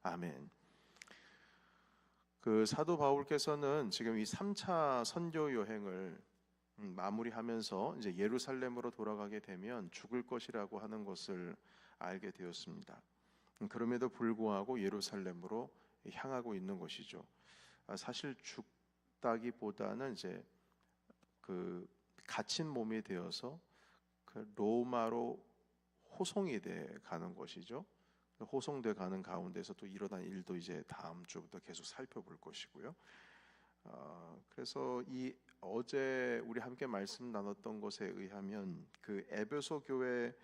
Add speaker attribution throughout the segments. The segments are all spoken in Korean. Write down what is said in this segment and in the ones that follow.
Speaker 1: 아멘. 그 사도 바울께서는 지금 이 3차 선교 여행을 마무리하면서 이제 예루살렘으로 돌아가게 되면 죽을 것이라고 하는 것을 알게 되었습니다. 그럼에도 불구하고 예루살렘으로 향하고 있는 것이죠. 사실 죽다기보다는 이제 그 갇힌 몸이 되어서 그 로마로 호송이 돼 가는 것이죠. 호송돼 가는 가운데서 또 일어난 일도 이제 다음 주부터 계속 살펴볼 것이고요. 그래서 이 어제 우리 함께 말씀 나눴던 것에 의하면 그 에베소 교회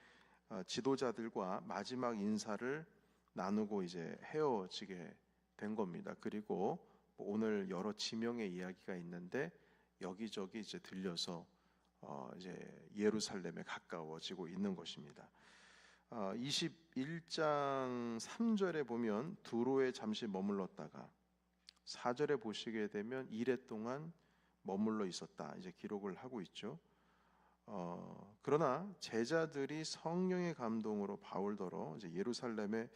Speaker 1: 지도자들과 마지막 인사를 나누고 이제 헤어지게 된 겁니다. 그리고 오늘 여러 지명의 이야기가 있는데 여기저기 이제 들려서 이제 예루살렘에 가까워지고 있는 것입니다. 21장 3절에 보면 두로에 잠시 머물렀다가 4절에 보시게 되면 이레 동안 머물러 있었다 이제 기록을 하고 있죠. 그러나 제자들이 성령의 감동으로 바울더러 이제 예루살렘에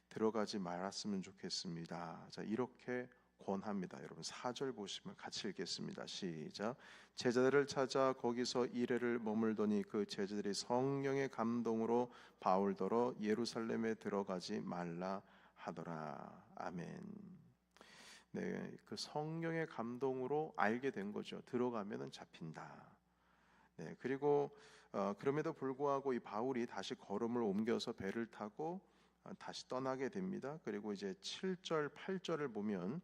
Speaker 1: 들어가지 말았으면 좋겠습니다. 자, 이렇게 권합니다. 여러분 4절 보시면 같이 읽겠습니다. 시작. 제자들을 찾아 거기서 이레를 머물더니 그 제자들이 성령의 감동으로 바울더러 예루살렘에 들어가지 말라 하더라. 아멘. 네, 그 성령의 감동으로 알게 된 거죠. 들어가면은 잡힌다. 네, 그리고 그럼에도 불구하고 이 바울이 다시 걸음을 옮겨서 배를 타고 다시 떠나게 됩니다. 그리고 이제 7절, 8절을 보면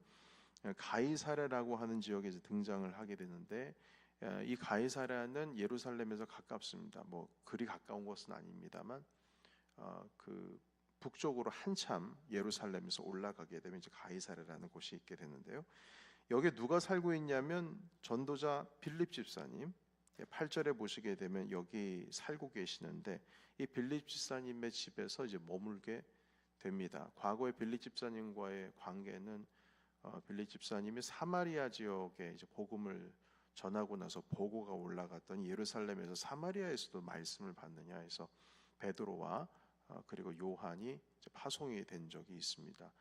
Speaker 1: 가이사랴라고 하는 지역에 이제 등장을 하게 되는데 이 가이사랴는 예루살렘에서 가깝습니다. 뭐 그리 가까운 것은 아닙니다만 그 북쪽으로 한참 예루살렘에서 올라가게 되면 이제 가이사랴라는 곳이 있게 되는데요. 여기에 누가 살고 있냐면 전도자 빌립 집사님 8절에 보시게 되면 여기 살고 계시는데 이 빌립 집사님의 집에서 이제 머물게 됩니다. 과거에 빌립 집사님과의 관계는 빌립 집사님이 사마리아 지역에 이제 복음을 전하고 나서 보고가 올라갔더니 예루살렘에서 사마리아에서도 말씀을 받느냐 해서 베드로와 그리고 요한이 파송이 된 적이 있습니다.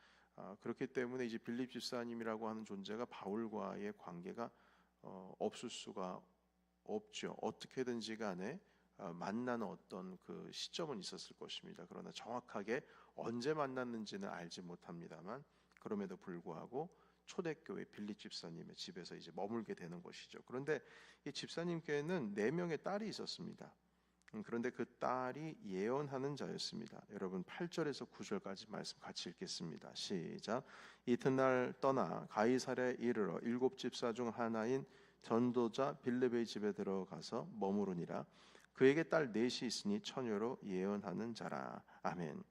Speaker 1: 그렇기 때문에 이제 빌립 집사님이라고 하는 존재가 바울과의 관계가 없을 수가 없죠. 어떻게든지 간에 만나는 어떤 그 시점은 있었을 것입니다. 그러나 정확하게 언제 만났는지는 알지 못합니다만 그럼에도 불구하고 초대교회 빌립 집사님의 집에서 이제 머물게 되는 것이죠. 그런데 이 집사님께는 4명의 딸이 있었습니다. 그런데 그 딸이 예언하는 자였습니다. 여러분 8절에서 9절까지 말씀 같이 읽겠습니다. 시작. 이튿날 떠나 가이사랴에 이르러 7 집사 중 하나인 전도자 빌립의 집에 들어가서 머무르니라. 그에게 딸 넷이 있으니 처녀로 예언하는 자라. 아멘.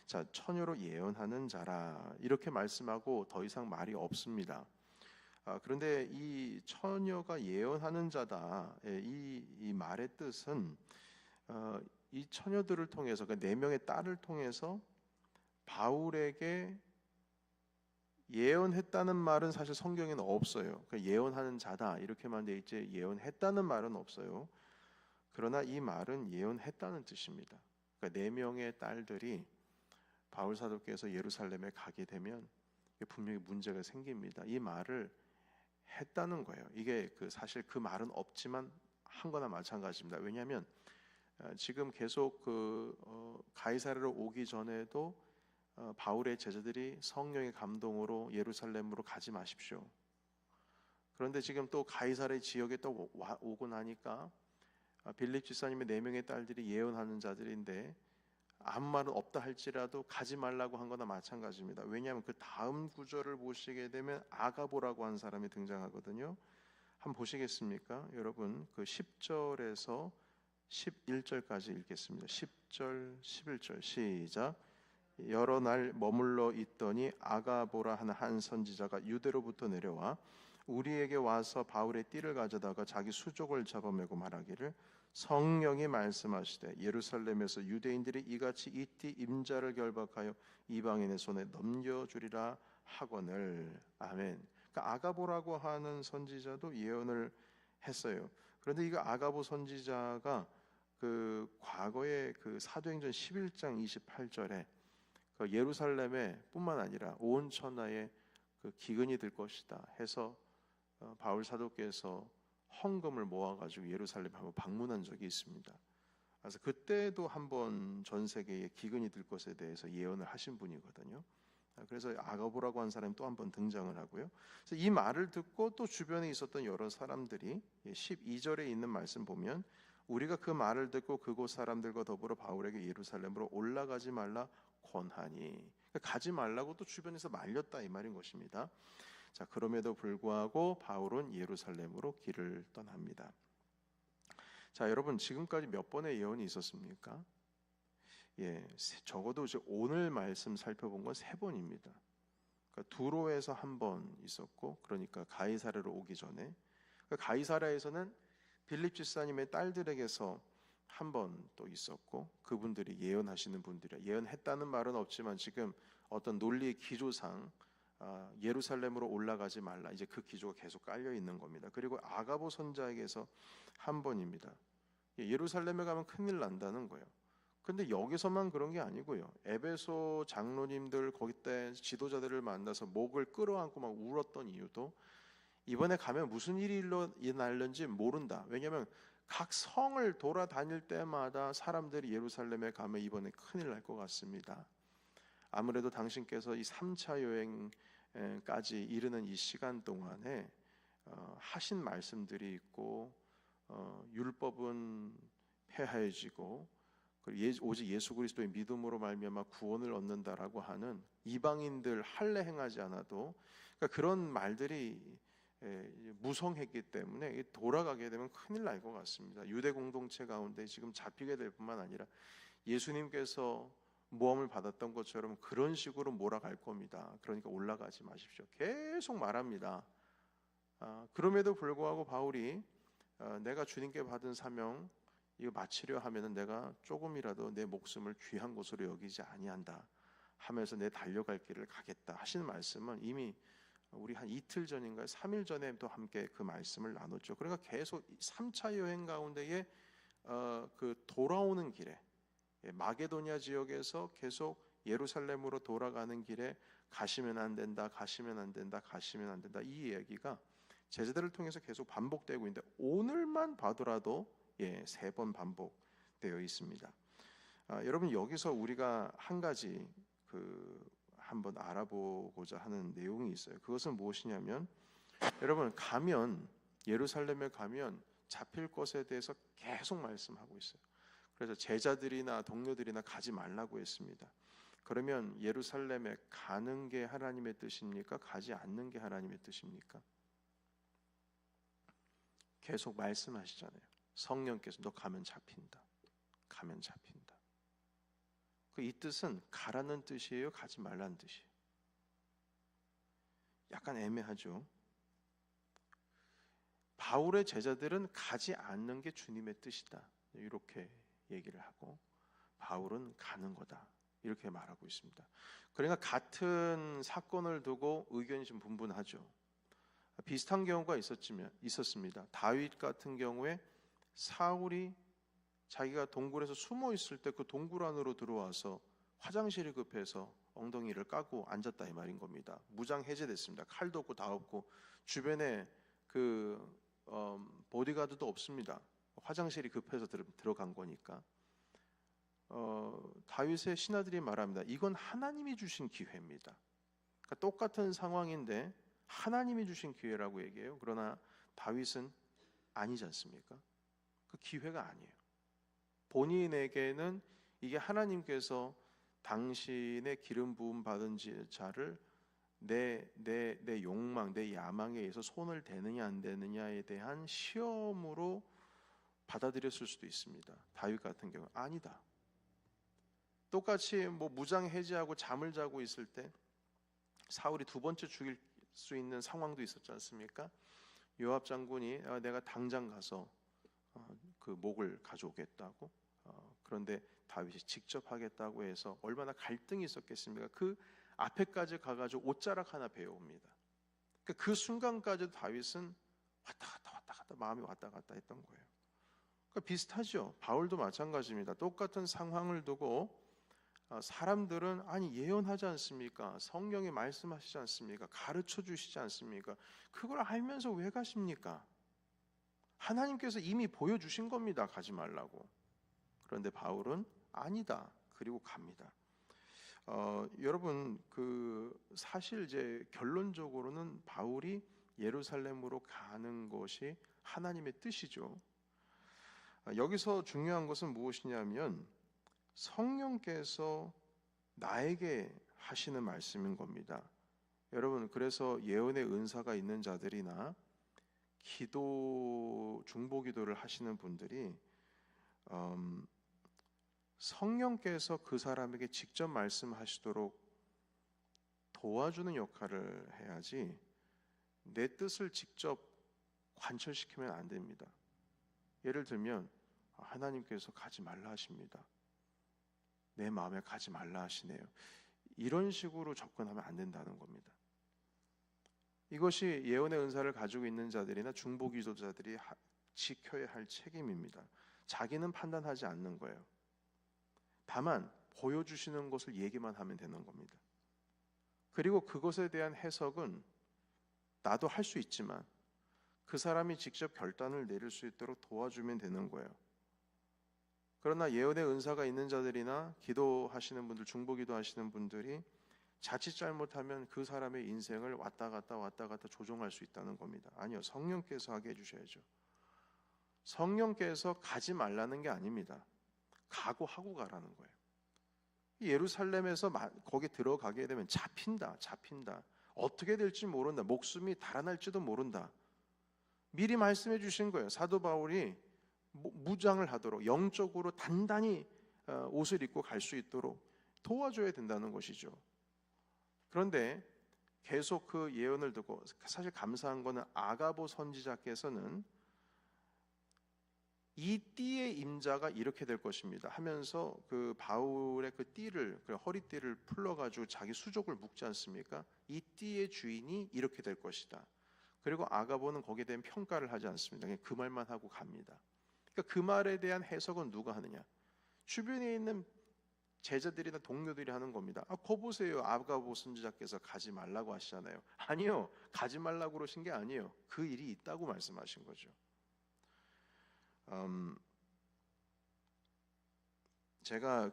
Speaker 1: 자, 처녀로 예언하는 자라 이렇게 말씀하고 더 이상 말이 없습니다. 그런데 이 처녀가 예언하는 자다. 이 말의 뜻은 이 처녀들을 통해서 그 4명의 딸을 통해서 바울에게 예언했다는 말은 사실 성경에는 없어요. 그러니까 예언하는 자다 이렇게만 돼 있지 예언했다는 말은 없어요. 그러나 이 말은 예언했다는 뜻입니다. 그러니까 4명의 딸들이 바울 사도께서 예루살렘에 가게 되면 분명히 문제가 생깁니다. 이 말을 했다는 거예요. 이게 사실 그 말은 없지만 한 거나 마찬가지입니다. 왜냐하면 지금 계속 가이사랴로 오기 전에도 바울의 제자들이 성령의 감동으로 예루살렘으로 가지 마십시오. 그런데 지금 또 가이사랴 지역에 또 오고 나니까 빌립 집사님의 4명의 딸들이 예언하는 자들인데 아무 말은 없다 할지라도 가지 말라고 한 거나 마찬가지입니다. 왜냐하면 그 다음 구절을 보시게 되면 아가보라고 한 사람이 등장하거든요. 한번 보시겠습니까? 여러분 그 10절에서 11절까지 읽겠습니다. 10절, 11절 시작. 여러 날 머물러 있더니 아가보라 하는 한 선지자가 유대로부터 내려와 우리에게 와서 바울의 띠를 가져다가 자기 수족을 잡아매고 말하기를 성령이 말씀하시되 예루살렘에서 유대인들이 이같이 이 띠 임자를 결박하여 이방인의 손에 넘겨주리라 하거늘. 아멘. 그러니까 아가보라고 하는 선지자도 예언을 했어요. 그런데 이거 아가보 선지자가 그 과거에 그 사도행전 11장 28절에 예루살렘에 뿐만 아니라 온 천하에 그 기근이 들 것이다 해서 바울 사도께서 헌금을 모아가지고 예루살렘에 한번 방문한 적이 있습니다. 그래서 그때도 한번 전 세계에 기근이 들 것에 대해서 예언을 하신 분이거든요. 그래서 아가보라고 한 사람이 또 한 번 등장을 하고요. 그래서 이 말을 듣고 또 주변에 있었던 여러 사람들이 12절에 있는 말씀 보면 우리가 그 말을 듣고 그곳 사람들과 더불어 바울에게 예루살렘으로 올라가지 말라 권하니, 그러니까 가지 말라고 또 주변에서 말렸다 이 말인 것입니다. 자, 그럼에도 불구하고 바울은 예루살렘으로 길을 떠납니다. 자, 여러분 지금까지 몇 번의 예언이 있었습니까? 적어도 이제 오늘 말씀 살펴본 건 3번입니다. 그러니까 두로에서 한 번 있었고, 그러니까 가이사랴로 오기 전에, 그러니까 가이사랴에서는 빌립 집사님의 딸들에게서 한 번 또 있었고, 그분들이 예언하시는 분들이야. 예언했다는 말은 없지만 지금 어떤 논리의 기조상 예루살렘으로 올라가지 말라, 이제 그 기조가 계속 깔려 있는 겁니다. 그리고 아가보 선자에게서 한 번입니다. 예루살렘에 가면 큰일 난다는 거예요. 근데 여기서만 그런 게 아니고요. 에베소 장로님들 거기 때 지도자들을 만나서 목을 끌어안고 막 울었던 이유도 이번에 가면 무슨 일이 일어날는지 모른다. 왜냐하면 각 성을 돌아다닐 때마다 사람들이 예루살렘에 가면 이번에 큰일 날 것 같습니다. 아무래도 당신께서 이 3차 여행까지 이르는 이 시간 동안에 하신 말씀들이 있고 율법은 폐하해지고 오직 예수 그리스도의 믿음으로 말미암아 구원을 얻는다라고 하는 이방인들 할례 행하지 않아도, 그러니까 그런 말들이 무성했기 때문에 돌아가게 되면 큰일 날 것 같습니다. 유대 공동체 가운데 지금 잡히게 될 뿐만 아니라 예수님께서 모함을 받았던 것처럼 그런 식으로 몰아갈 겁니다. 그러니까 올라가지 마십시오. 계속 말합니다. 그럼에도 불구하고 바울이 내가 주님께 받은 사명 이거 마치려 하면은 내가 조금이라도 내 목숨을 귀한 것으로 여기지 아니한다 하면서 내 달려갈 길을 가겠다 하시는 말씀은 이미 우리 한 이틀 전인가요? 3일 전에도 함께 그 말씀을 나눴죠. 그러니까 계속 3차 여행 가운데에 그 돌아오는 길에 마게도냐 지역에서 계속 예루살렘으로 돌아가는 길에 가시면 안 된다, 가시면 안 된다, 가시면 안 된다, 이 이야기가 제자들을 통해서 계속 반복되고 있는데 오늘만 봐더라도 3번 반복되어 있습니다. 여러분 여기서 우리가 한 가지 한번 알아보고자 하는 내용이 있어요. 그것은 무엇이냐면 여러분 가면 예루살렘에 가면 잡힐 것에 대해서 계속 말씀하고 있어요. 그래서 제자들이나 동료들이나 가지 말라고 했습니다. 그러면 예루살렘에 가는 게 하나님의 뜻입니까? 가지 않는 게 하나님의 뜻입니까? 계속 말씀하시잖아요. 성령께서 너 가면 잡힌다. 가면 잡힌다. 이 뜻은 가라는 뜻이에요? 가지 말라는 뜻이에요? 약간 애매하죠. 바울의 제자들은 가지 않는 게 주님의 뜻이다. 이렇게 얘기를 하고 바울은 가는 거다. 이렇게 말하고 있습니다. 그러니까 같은 사건을 두고 의견이 좀 분분하죠. 비슷한 경우가 있었습니다. 다윗 같은 경우에 사울이 자기가 동굴에서 숨어 있을 때 그 동굴 안으로 들어와서 화장실이 급해서 엉덩이를 까고 앉았다 이 말인 겁니다. 무장 해제됐습니다. 칼도 없고 다 없고 주변에 보디가드도 없습니다. 화장실이 급해서 들어간 거니까. 다윗의 신하들이 말합니다. 이건 하나님이 주신 기회입니다. 그러니까 똑같은 상황인데 하나님이 주신 기회라고 얘기해요. 그러나 다윗은 아니지 않습니까? 그 기회가 아니에요. 본인에게는 이게 하나님께서 당신의 기름 부음 받은 자를 내 욕망, 내 야망에 의해서 손을 대느냐 안 대느냐에 대한 시험으로 받아들였을 수도 있습니다. 다윗 같은 경우 아니다. 똑같이 무장 해제하고 잠을 자고 있을 때 사울이 2번째 죽일 수 있는 상황도 있었지 않습니까? 요압 장군이 내가 당장 가서 그 목을 가져오겠다고, 그런데 다윗이 직접 하겠다고 해서 얼마나 갈등이 있었겠습니까? 그 앞에까지 가가지고 옷자락 하나 베어옵니다. 그 순간까지도 다윗은 왔다 갔다 마음이 왔다 갔다 했던 거예요. 그러니까 비슷하죠. 바울도 마찬가지입니다. 똑같은 상황을 두고 사람들은 아니 예언하지 않습니까? 성경에 말씀하시지 않습니까? 가르쳐 주시지 않습니까? 그걸 알면서 왜 가십니까? 하나님께서 이미 보여주신 겁니다. 가지 말라고. 그런데 바울은 아니다. 그리고 갑니다. 여러분 사실 이제 결론적으로는 바울이 예루살렘으로 가는 것이 하나님의 뜻이죠. 여기서 중요한 것은 무엇이냐면 성령께서 나에게 하시는 말씀인 겁니다. 여러분, 그래서 예언의 은사가 있는 자들이나 중보 기도를 하시는 분들이 성령께서 그 사람에게 직접 말씀하시도록 도와주는 역할을 해야지 내 뜻을 직접 관철시키면 안 됩니다. 예를 들면 하나님께서 가지 말라 하십니다. 내 마음에 가지 말라 하시네요. 이런 식으로 접근하면 안 된다는 겁니다. 이것이 예언의 은사를 가지고 있는 자들이나 중보 기도자들이 지켜야 할 책임입니다. 자기는 판단하지 않는 거예요. 다만 보여주시는 것을 얘기만 하면 되는 겁니다. 그리고 그것에 대한 해석은 나도 할 수 있지만 그 사람이 직접 결단을 내릴 수 있도록 도와주면 되는 거예요. 그러나 예언의 은사가 있는 자들이나 기도하시는 분들, 중보 기도하시는 분들이 자칫 잘못하면 그 사람의 인생을 왔다 갔다 조종할 수 있다는 겁니다. 아니요, 성령께서 하게 해주셔야죠. 성령께서 가지 말라는 게 아닙니다. 각오하고 가라는 거예요. 예루살렘에서 거기 들어가게 되면 잡힌다. 어떻게 될지 모른다. 목숨이 달아날지도 모른다. 미리 말씀해 주신 거예요. 사도 바울이 무장을 하도록 영적으로 단단히 옷을 입고 갈 수 있도록 도와줘야 된다는 것이죠. 그런데 계속 그 예언을 듣고 사실 감사한 거는 아가보 선지자께서는 이 띠의 임자가 이렇게 될 것입니다 하면서 그 바울의 그 허리띠를 풀러가지고 자기 수족을 묶지 않습니까? 이 띠의 주인이 이렇게 될 것이다. 그리고 아가보는 거기에 대한 평가를 하지 않습니다. 그냥 그 말만 하고 갑니다. 그러니까 그 말에 대한 해석은 누가 하느냐? 주변에 있는 제자들이나 동료들이 하는 겁니다. 거 보세요. 아가보 선지자께서 가지 말라고 하시잖아요. 아니요. 가지 말라고 그러신 게 아니에요. 그 일이 있다고 말씀하신 거죠. 제가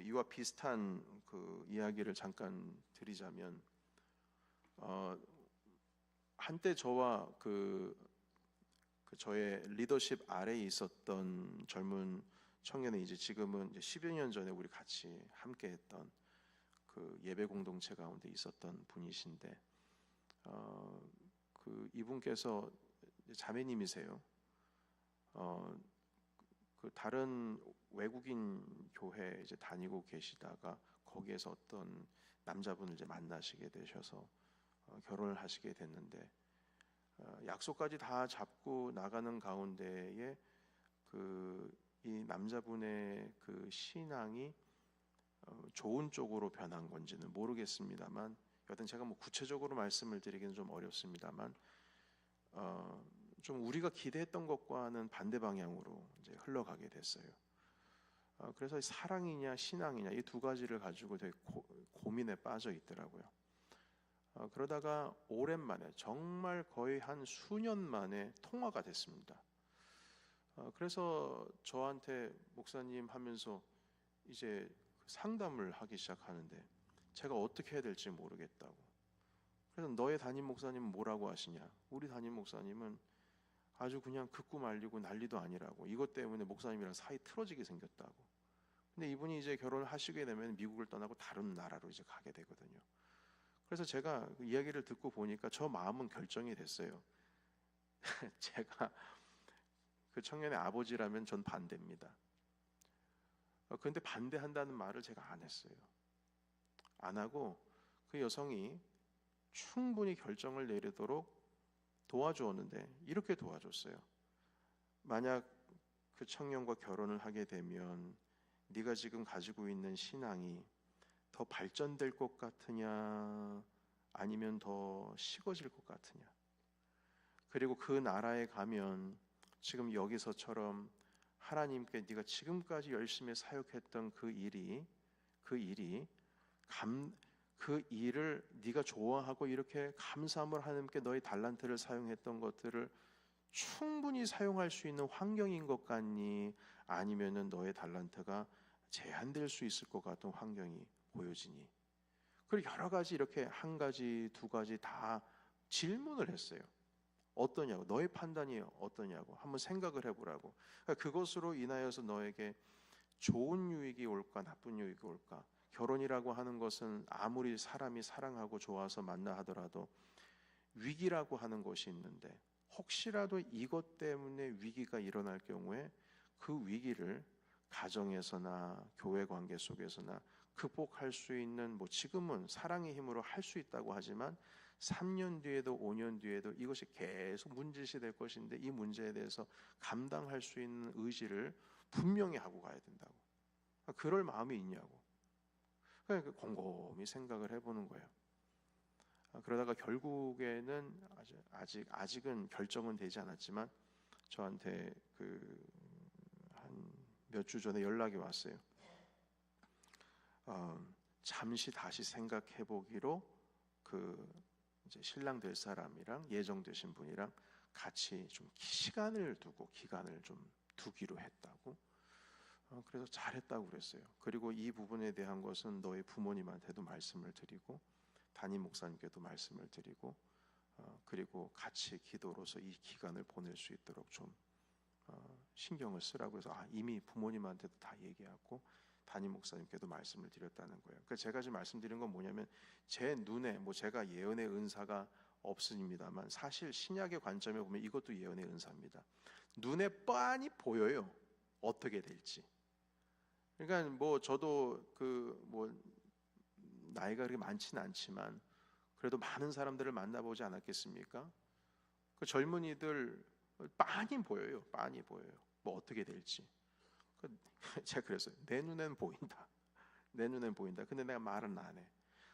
Speaker 1: 이와 비슷한 그 이야기를 잠깐 드리자면 한때 저와 저의 리더십 아래에 있었던 젊은 청년이 지금은 10여 년 전에 우리 같이 함께했던 그 예배 공동체 가운데 있었던 분이신데 이분께서 자매님이세요. 그 다른 외국인 교회 다니고 계시다가 거기에서 어떤 남자분을 만나시게 되셔서 결혼을 하시게 됐는데 약속까지 다 잡고 나가는 가운데에 이 남자분의 그 신앙이 좋은 쪽으로 변한 건지는 모르겠습니다만 여튼 제가 구체적으로 말씀을 드리기는 좀 어렵습니다만 좀 우리가 기대했던 것과는 반대 방향으로 흘러가게 됐어요. 그래서 사랑이냐 신앙이냐 이 두 가지를 가지고 되게 고민에 빠져 있더라고요. 그러다가 오랜만에 정말 거의 한 수년 만에 통화가 됐습니다. 그래서 저한테 목사님 하면서 이제 상담을 하기 시작하는데 제가 어떻게 해야 될지 모르겠다고. 그래서 너의 담임 목사님은 뭐라고 하시냐? 우리 담임 목사님은 아주 그냥 긋고 말리고 난리도 아니라고. 이것 때문에 목사님이랑 사이 틀어지게 생겼다고. 근데 이분이 이제 결혼을 하시게 되면 미국을 떠나고 다른 나라로 가게 되거든요. 그래서 제가 그 이야기를 듣고 보니까 저 마음은 결정이 됐어요. 제가 그 청년의 아버지라면 전 반대입니다. 그런데 반대한다는 말을 제가 안 했어요. 안 하고 그 여성이 충분히 결정을 내리도록 도와주었는데 이렇게 도와줬어요. 만약 그 청년과 결혼을 하게 되면 네가 지금 가지고 있는 신앙이 더 발전될 것 같으냐 아니면 더 식어질 것 같으냐. 그리고 그 나라에 가면 지금 여기서처럼 하나님께 네가 지금까지 열심히 사역했던 그 일이 그 일을 네가 좋아하고 이렇게 감사함을 하나님께 너의 달란트를 사용했던 것들을 충분히 사용할 수 있는 환경인 것 같니? 아니면은 너의 달란트가 제한될 수 있을 것 같은 환경이 보여지니? 그리고 여러 가지 이렇게 한 가지, 두 가지 다 질문을 했어요. 어떠냐고, 너의 판단이 어떠냐고 한번 생각을 해보라고. 그러니까 그것으로 인하여서 너에게 좋은 유익이 올까, 나쁜 유익이 올까? 결혼이라고 하는 것은 아무리 사람이 사랑하고 좋아서 만나 하더라도 위기라고 하는 것이 있는데, 혹시라도 이것 때문에 위기가 일어날 경우에 그 위기를 가정에서나 교회 관계 속에서나 극복할 수 있는, 뭐 지금은 사랑의 힘으로 할 수 있다고 하지만 3년 뒤에도 5년 뒤에도 이것이 계속 문제시 될 것인데, 이 문제에 대해서 감당할 수 있는 의지를 분명히 하고 가야 된다고. 그럴 마음이 있냐고. 그러니까 곰곰이 생각을 해보는 거예요. 그러다가 결국에는 아직은 결정은 되지 않았지만 저한테 한 몇 주 전에 연락이 왔어요. 잠시 다시 생각해 보기로 이제 신랑 될 사람이랑 예정되신 분이랑 같이 좀 시간을 두고 기간을 좀 두기로 했다고. 그래서 잘했다고 그랬어요. 그리고 이 부분에 대한 것은 너의 부모님한테도 말씀을 드리고 담임 목사님께도 말씀을 드리고 그리고 같이 기도로서 이 기간을 보낼 수 있도록 좀 신경을 쓰라고 해서 이미 부모님한테도 다 얘기하고 담임 목사님께도 말씀을 드렸다는 거예요. 그러니까 제가 지금 말씀드린 건 뭐냐면, 제 눈에 제가 예언의 은사가 없습니다만 사실 신약의 관점에 보면 이것도 예언의 은사입니다. 눈에 뻔히 보여요, 어떻게 될지. 그러니까 저도 나이가 그렇게 많지는 않지만 그래도 많은 사람들을 만나보지 않았겠습니까? 그 젊은이들 빤히 보여요. 빤히 보여요. 어떻게 될지. 제가 그랬어요. 내 눈엔 보인다. 내 눈엔 보인다. 근데 내가 말은 안 해.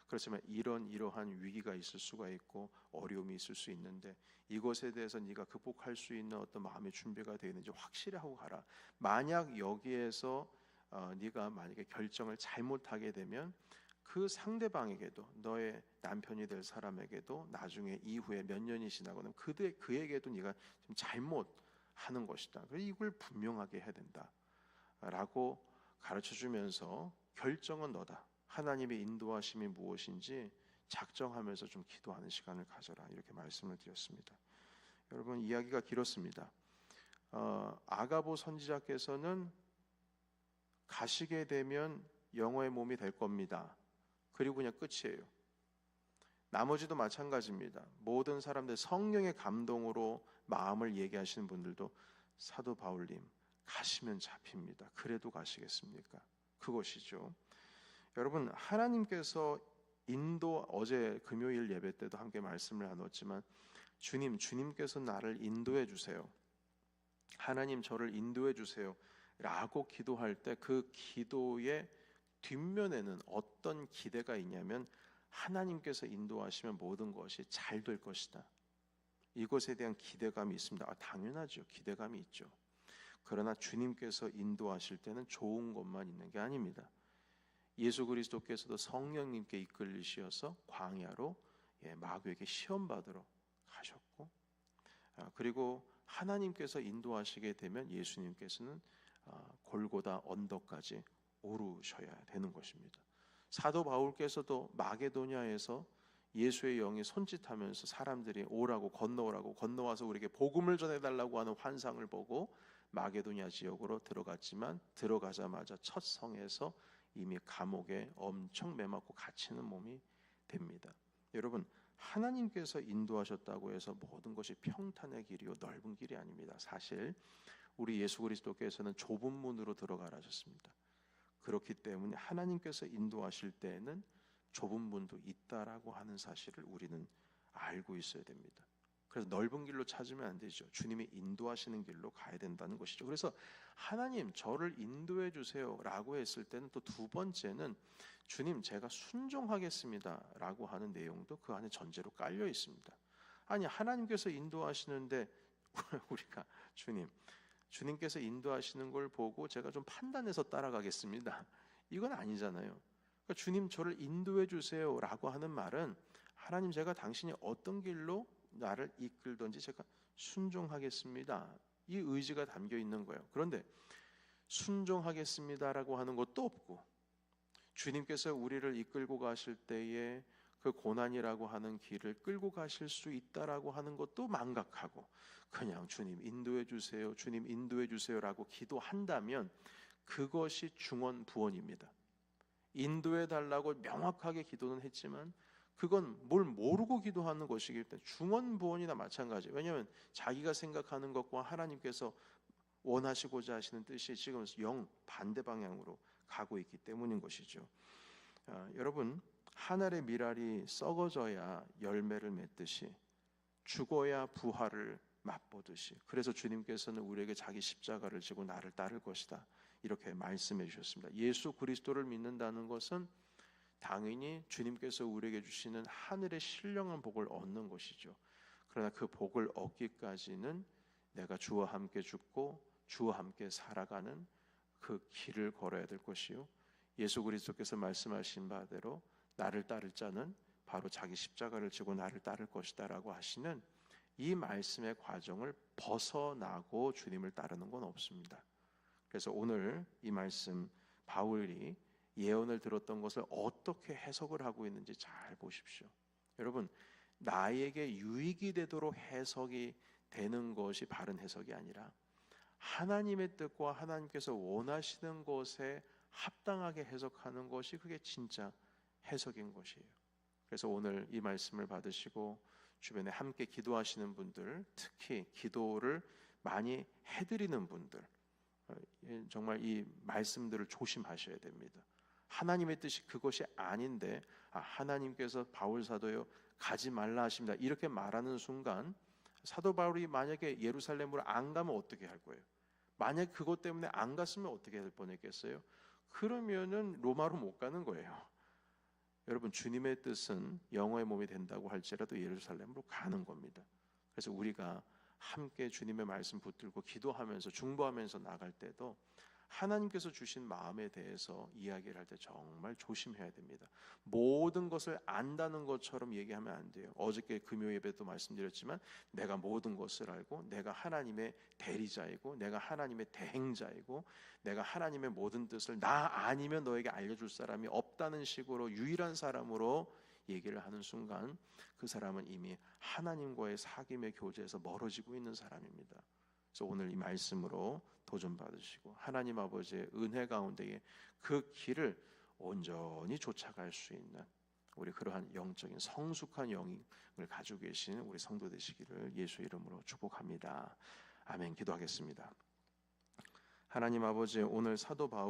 Speaker 1: 그렇지만 이러한 위기가 있을 수가 있고 어려움이 있을 수 있는데, 이것에 대해서 네가 극복할 수 있는 어떤 마음의 준비가 되어 있는지 확실히 하고 가라. 만약 여기에서 네가 만약에 결정을 잘못하게 되면 그 상대방에게도, 너의 남편이 될 사람에게도 나중에 이후에 몇 년이 지나고 나면 그에게도 네가 좀 잘못하는 것이다. 그래서 이걸 분명하게 해야 된다 라고 가르쳐주면서, 결정은 너다, 하나님의 인도하심이 무엇인지 작정하면서 좀 기도하는 시간을 가져라, 이렇게 말씀을 드렸습니다. 여러분, 이야기가 길었습니다. 아가보 선지자께서는 가시게 되면 영어의 몸이 될 겁니다. 그리고 그냥 끝이에요. 나머지도 마찬가지입니다. 모든 사람들 성령의 감동으로 마음을 얘기하시는 분들도 사도 바울님 가시면 잡힙니다. 그래도 가시겠습니까? 그것이죠. 여러분, 하나님께서 어제 금요일 예배 때도 함께 말씀을 나눴지만, 주님께서 나를 인도해 주세요, 하나님 저를 인도해 주세요 라고 기도할 때 그 기도의 뒷면에는 어떤 기대가 있냐면, 하나님께서 인도하시면 모든 것이 잘 될 것이다, 이것에 대한 기대감이 있습니다. 당연하죠. 기대감이 있죠. 그러나 주님께서 인도하실 때는 좋은 것만 있는 게 아닙니다. 예수 그리스도께서도 성령님께 이끌리셔서 광야로 마귀에게 시험 받으러 가셨고, 그리고 하나님께서 인도하시게 되면 예수님께서는 골고다 언덕까지 오르셔야 되는 것입니다. 사도 바울께서도 마게도냐에서 예수의 영이 손짓하면서 사람들이 오라고, 건너와서 우리에게 복음을 전해달라고 하는 환상을 보고 마게도냐 지역으로 들어갔지만, 들어가자마자 첫 성에서 이미 감옥에 엄청 매맞고 갇히는 몸이 됩니다. 여러분, 하나님께서 인도하셨다고 해서 모든 것이 평탄의 길이요 넓은 길이 아닙니다. 사실 우리 예수 그리스도께서는 좁은 문으로 들어가라 하셨습니다. 그렇기 때문에 하나님께서 인도하실 때에는 좁은 문도 있다라고 하는 사실을 우리는 알고 있어야 됩니다. 그래서 넓은 길로 찾으면 안 되죠. 주님이 인도하시는 길로 가야 된다는 것이죠. 그래서 하나님 저를 인도해 주세요 라고 했을 때는 또 두 번째는, 주님 제가 순종하겠습니다 라고 하는 내용도 그 안에 전제로 깔려 있습니다. 아니, 하나님께서 인도하시는데 우리가 주님 주님께서 인도하시는 걸 보고 제가 좀 판단해서 따라가겠습니다. 이건 아니잖아요. 그러니까 주님 저를 인도해 주세요라고 하는 말은 하나님 제가 당신이 어떤 길로 나를 이끌든지 제가 순종하겠습니다. 이 의지가 담겨 있는 거예요. 그런데 순종하겠습니다라고 하는 것도 없고 주님께서 우리를 이끌고 가실 때에 그 고난이라고 하는 길을 끌고 가실 수 있다라고 하는 것도 망각하고 그냥 주님 인도해 주세요, 주님 인도해 주세요라고 기도한다면 그것이 중언부언입니다. 인도해 달라고 명확하게 기도는 했지만 그건 뭘 모르고 기도하는 것이기 때문에 중언부언이나 마찬가지예요. 왜냐하면 자기가 생각하는 것과 하나님께서 원하시고자 하시는 뜻이 지금 영 반대 방향으로 가고 있기 때문인 것이죠. 여러분, 하늘의 밀알이 썩어져야 열매를 맺듯이 죽어야 부활을 맛보듯이, 그래서 주님께서는 우리에게 자기 십자가를 지고 나를 따를 것이다 이렇게 말씀해 주셨습니다. 예수 그리스도를 믿는다는 것은 당연히 주님께서 우리에게 주시는 하늘의 신령한 복을 얻는 것이죠. 그러나 그 복을 얻기까지는 내가 주와 함께 죽고 주와 함께 살아가는 그 길을 걸어야 될 것이요, 예수 그리스도께서 말씀하신 바대로 나를 따를 자는 바로 자기 십자가를 지고 나를 따를 것이다 라고 하시는 이 말씀의 과정을 벗어나고 주님을 따르는 건 없습니다. 그래서 오늘 이 말씀 바울이 예언을 들었던 것을 어떻게 해석을 하고 있는지 잘 보십시오. 여러분, 나에게 유익이 되도록 해석이 되는 것이 바른 해석이 아니라 하나님의 뜻과 하나님께서 원하시는 것에 합당하게 해석하는 것이 그게 진짜 해석인 것이에요. 그래서 오늘 이 말씀을 받으시고 주변에 함께 기도하시는 분들, 특히 기도를 많이 해드리는 분들, 정말 이 말씀들을 조심하셔야 됩니다. 하나님의 뜻이 그것이 아닌데 하나님께서 바울 사도요 가지 말라 하십니다 이렇게 말하는 순간 사도 바울이 만약에 예루살렘으로 안 가면 어떻게 할 거예요? 만약 그것 때문에 안 갔으면 어떻게 될 뻔했겠어요? 그러면은 로마로 못 가는 거예요. 여러분, 주님의 뜻은 영어의 몸이 된다고 할지라도 예루살렘으로 가는 겁니다. 그래서 우리가 함께 주님의 말씀 붙들고 기도하면서 중보하면서 나갈 때도 하나님께서 주신 마음에 대해서 이야기를 할 때 정말 조심해야 됩니다. 모든 것을 안다는 것처럼 얘기하면 안 돼요. 어저께 금요 예배도 말씀드렸지만 내가 모든 것을 알고 내가 하나님의 대리자이고 내가 하나님의 대행자이고 내가 하나님의 모든 뜻을 나 아니면 너에게 알려줄 사람이 없다는 식으로 유일한 사람으로 얘기를 하는 순간 그 사람은 이미 하나님과의 사귐의 교제에서 멀어지고 있는 사람입니다. 그래서 오늘 이 말씀으로 도전받으시고 하나님 아버지의 은혜 가운데에 그 길을 온전히 쫓아갈 수 있는 우리 그러한 영적인 성숙한 영을 가지고 계신 우리 성도 되시기를 예수 이름으로 축복합니다. 아멘. 기도하겠습니다. 하나님 아버지, 오늘 사도 바울